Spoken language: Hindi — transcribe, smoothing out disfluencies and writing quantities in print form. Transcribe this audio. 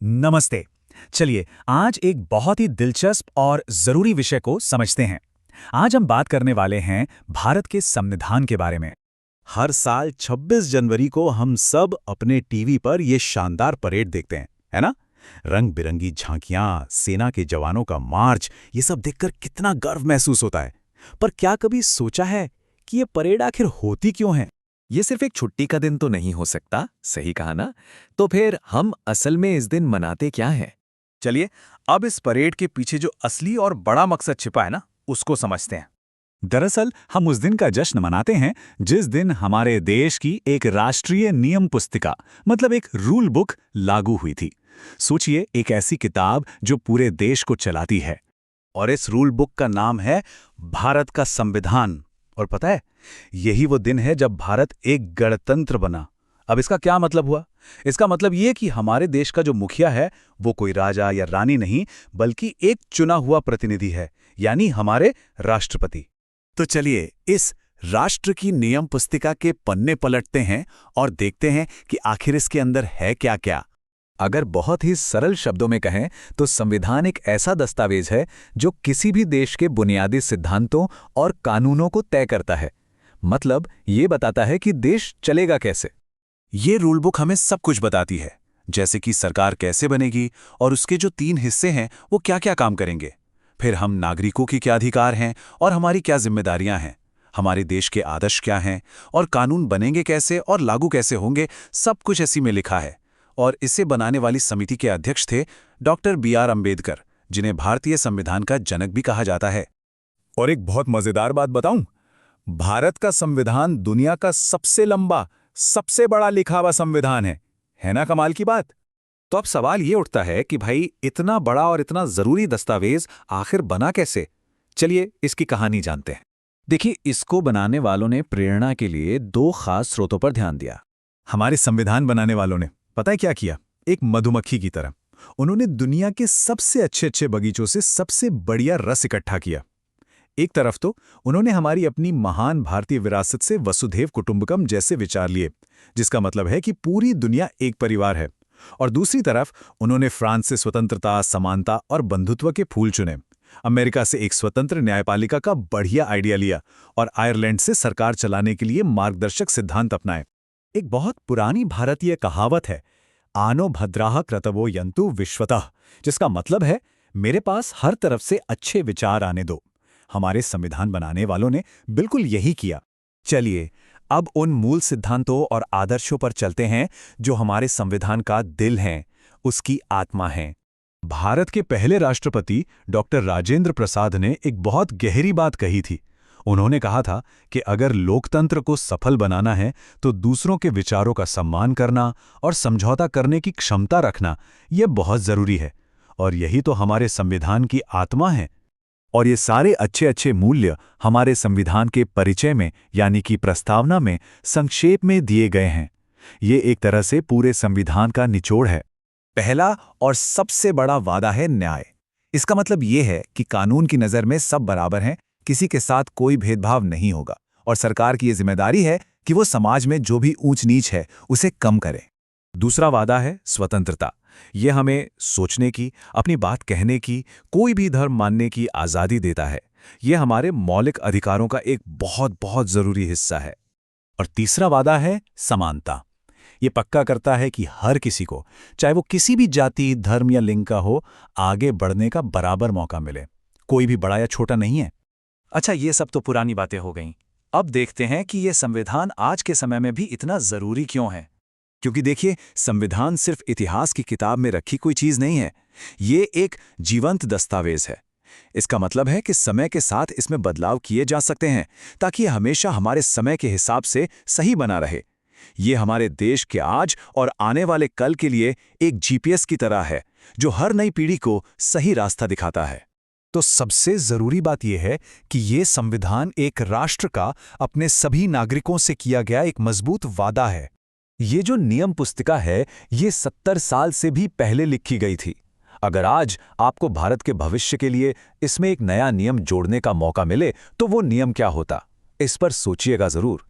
नमस्ते। चलिए आज एक बहुत ही दिलचस्प और जरूरी विषय को समझते हैं। आज हम बात करने वाले हैं भारत के संविधान के बारे में। हर साल 26 जनवरी को हम सब अपने टीवी पर ये शानदार परेड देखते हैं, है ना? रंग बिरंगी झांकियां, सेना के जवानों का मार्च, ये सब देखकर कितना गर्व महसूस होता है। पर क्या कभी सोचा है कि ये परेड आखिर होती क्यों है? ये सिर्फ एक छुट्टी का दिन तो नहीं हो सकता, सही कहा ना? तो फिर हम असल में इस दिन मनाते क्या है? चलिए अब इस परेड के पीछे जो असली और बड़ा मकसद छिपा है ना, उसको समझते हैं। दरअसल हम उस दिन का जश्न मनाते हैं जिस दिन हमारे देश की एक राष्ट्रीय नियम पुस्तिका मतलब एक रूल बुक लागू हुई थी। सोचिए, एक ऐसी किताब जो पूरे देश को चलाती है। और इस रूल बुक का नाम है भारत का संविधान। और पता है, यही वो दिन है जब भारत एक गणतंत्र बना। अब इसका क्या मतलब हुआ? इसका मतलब ये कि हमारे देश का जो मुखिया है वो कोई राजा या रानी नहीं, बल्कि एक चुना हुआ प्रतिनिधि है, यानी हमारे राष्ट्रपति। तो चलिए इस राष्ट्र की नियम पुस्तिका के पन्ने पलटते हैं और देखते हैं कि आखिर इसके अंदर है क्या क्या। अगर बहुत ही सरल शब्दों में कहें तो संविधान एक ऐसा दस्तावेज है जो किसी भी देश के बुनियादी सिद्धांतों और कानूनों को तय करता है। मतलब ये बताता है कि देश चलेगा कैसे। ये रूल बुक हमें सब कुछ बताती है, जैसे कि सरकार कैसे बनेगी और उसके जो 3 हिस्से हैं वो क्या क्या काम करेंगे। फिर हम नागरिकों की क्या अधिकार हैं और हमारी क्या जिम्मेदारियां हैं, हमारे देश के आदर्श क्या हैं और कानून बनेंगे कैसे और लागू कैसे होंगे, सब कुछ इसी में लिखा है। और इसे बनाने वाली समिति के अध्यक्ष थे डॉक्टर B.R. अम्बेडकर, जिन्हें भारतीय संविधान का जनक भी कहा जाता है। और एक बहुत मजेदार बात बताऊं, भारत का संविधान दुनिया का सबसे लंबा, सबसे बड़ा लिखा हुआ संविधान है ना? कमाल की बात। तो अब सवाल ये उठता है कि भाई इतना बड़ा और इतना जरूरी दस्तावेज आखिर बना कैसे? चलिए इसकी कहानी जानते हैं। देखिए, इसको बनाने वालों ने प्रेरणा के लिए 2 खास स्रोतों पर ध्यान दिया। हमारे संविधान बनाने वालों ने पता है क्या किया? एक मधुमक्खी की तरह उन्होंने दुनिया के सबसे अच्छे बगीचों से सबसे बढ़िया रस इकट्ठा किया। एक तरफ तो उन्होंने हमारी अपनी महान भारतीय विरासत से वसुधैव कुटुंबकम जैसे विचार लिए, जिसका मतलब है कि पूरी दुनिया एक परिवार है। और दूसरी तरफ उन्होंने फ्रांस से स्वतंत्रता, समानता और बंधुत्व के फूल चुने। अमेरिका से एक स्वतंत्र न्यायपालिका का बढ़िया आइडिया लिया और आयरलैंड से सरकार चलाने के लिए मार्गदर्शक सिद्धांत अपनाए। एक बहुत पुरानी भारतीय कहावत है, आनो भद्राः क्रतवो यन्तु विश्वतः, जिसका मतलब है मेरे पास हर तरफ से अच्छे विचार आने दो। हमारे संविधान बनाने वालों ने बिल्कुल यही किया। चलिए अब उन मूल सिद्धांतों और आदर्शों पर चलते हैं जो हमारे संविधान का दिल हैं, उसकी आत्मा हैं। भारत के पहले राष्ट्रपति डॉक्टर राजेंद्र प्रसाद ने एक बहुत गहरी बात कही थी। उन्होंने कहा था कि अगर लोकतंत्र को सफल बनाना है तो दूसरों के विचारों का सम्मान करना और समझौता करने की क्षमता रखना यह बहुत जरूरी है। और यही तो हमारे संविधान की आत्मा है। और ये सारे अच्छे मूल्य हमारे संविधान के परिचय में यानी कि प्रस्तावना में संक्षेप में दिए गए हैं। ये एक तरह से पूरे संविधान का निचोड़ है। पहला और सबसे बड़ा वादा है न्याय। इसका मतलब ये है कि कानून की नज़र में सब बराबर हैं, किसी के साथ कोई भेदभाव नहीं होगा और सरकार की ये जिम्मेदारी है कि वो समाज में जो भी ऊंच नीच है उसे कम करे। दूसरा वादा है स्वतंत्रता। ये हमें सोचने की, अपनी बात कहने की, कोई भी धर्म मानने की आज़ादी देता है। ये हमारे मौलिक अधिकारों का एक बहुत जरूरी हिस्सा है। और तीसरा वादा है समानता। ये पक्का करता है कि हर किसी को, चाहे वो किसी भी जाति, धर्म या लिंग का हो, आगे बढ़ने का बराबर मौका मिले। कोई भी बड़ा या छोटा नहीं है। अच्छा, ये सब तो पुरानी बातें हो गईं। अब देखते हैं कि ये संविधान आज के समय में भी इतना जरूरी क्यों है। क्योंकि देखिए, संविधान सिर्फ इतिहास की किताब में रखी कोई चीज नहीं है, ये एक जीवंत दस्तावेज है। इसका मतलब है कि समय के साथ इसमें बदलाव किए जा सकते हैं ताकि यह हमेशा हमारे समय के हिसाब से सही बना रहे। ये हमारे देश के आज और आने वाले कल के लिए एक जीपीएस की तरह है जो हर नई पीढ़ी को सही रास्ता दिखाता है। तो सबसे जरूरी बात यह है कि ये संविधान एक राष्ट्र का अपने सभी नागरिकों से किया गया एक मजबूत वादा है। ये जो नियम पुस्तिका है, ये 70 साल से भी पहले लिखी गई थी। अगर आज आपको भारत के भविष्य के लिए इसमें एक नया नियम जोड़ने का मौका मिले तो वो नियम क्या होता? इस पर सोचिएगा जरूर।